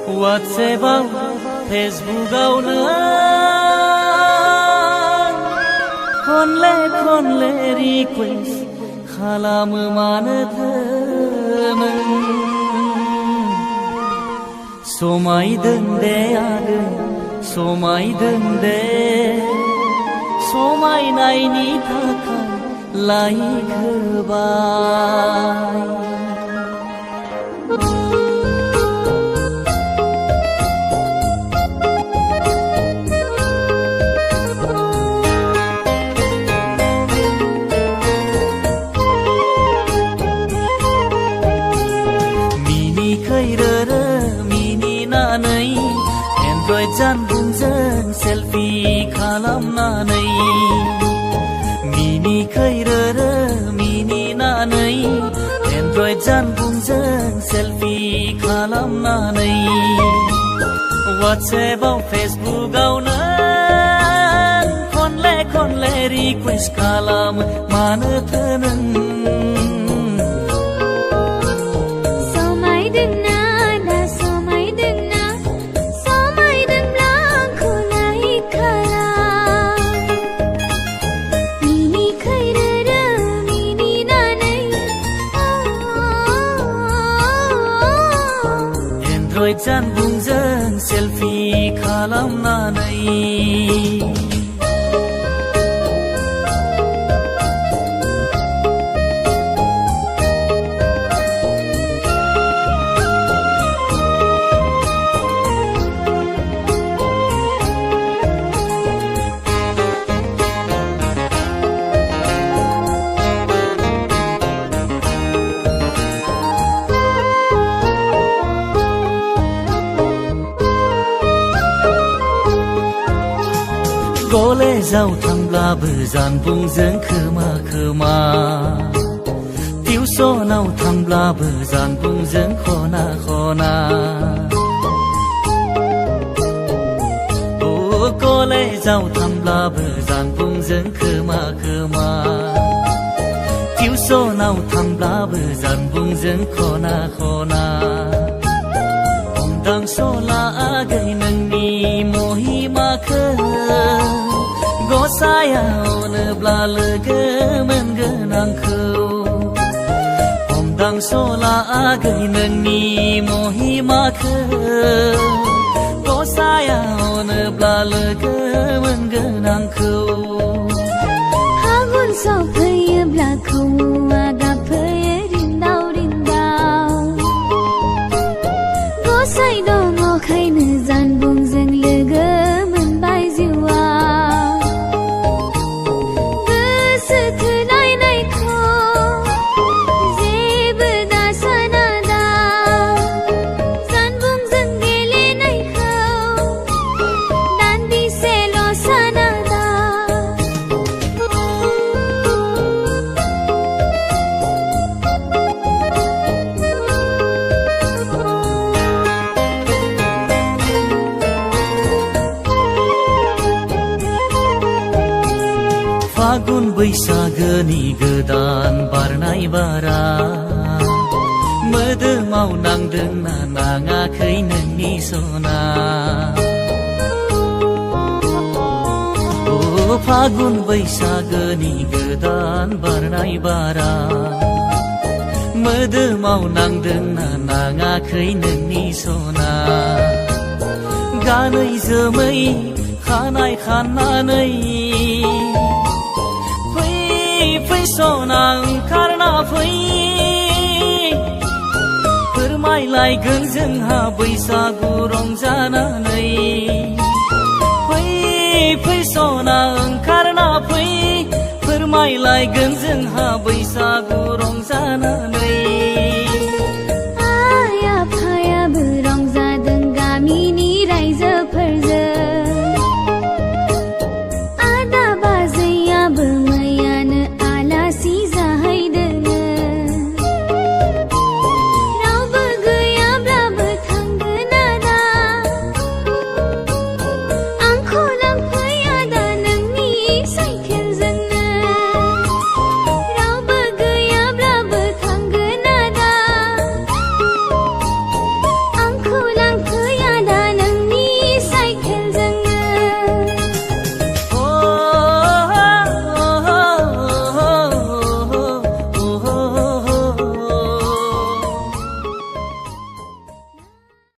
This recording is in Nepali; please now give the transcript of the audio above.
WhatsAppआव फेसबुकआवनो खनले रिक्वेस्ट खालामो मानोथो नों समायदों दे आरो समायदों दे समायनायनि थाखाय लायखोबाय Android जानबुंजों सेल्फि खालामनानै मिनि खैरोरो मिनिनानै Android जानबुंजों सेल्फि खालामनानै WhatsAppआव फेसबुकआवनो खनले रिक्वेस्ट खालामो मानोथो नों Android जानबुंजों सेल्फि खालामनानै कलेजाव थांब्लाबो जानबुंजों खोमा खोमा टिउसनाव थांब्लाबो जानबुंजों खना खना कलेजाव थांब्लाबो जानबुंजों खोमा खोमा टिउसनाव थांब्लाबो जानबुंजों खना खना हमदांस'ला आगै नोंनि महिमाखौ गसाया अनोब्ला लोगो मोनगोन आंखौ हमदांस'ला आगै नोंनि महिमाखौ गसाया अनोब्ला लोगो मोनगोन आंखौ आगुन सफैयोब्ला खौआ गाबफैयो रिन्दाव रिन्दाव गसाइ दङ खायनो जानबुंजों लोगो मोनबाय जिउआ फागुन बैसागोनि गोदान बारनाय बारा मोदोमाव नांदोंना नाङाखै नोंनि सना फागुन बैसागोनि गोदान बारनाय बारा मोदोमाव नांदोंना नाङाखै नोंनि सना गानै जोमै खानाय खाननानै फै सना ओंखारना फै फोरमायलायगोन जोंहा बैसागु रंजानानै फै सना ओंखारना फै फोरमायलायगोन जोंहा बैसागु रंजानानै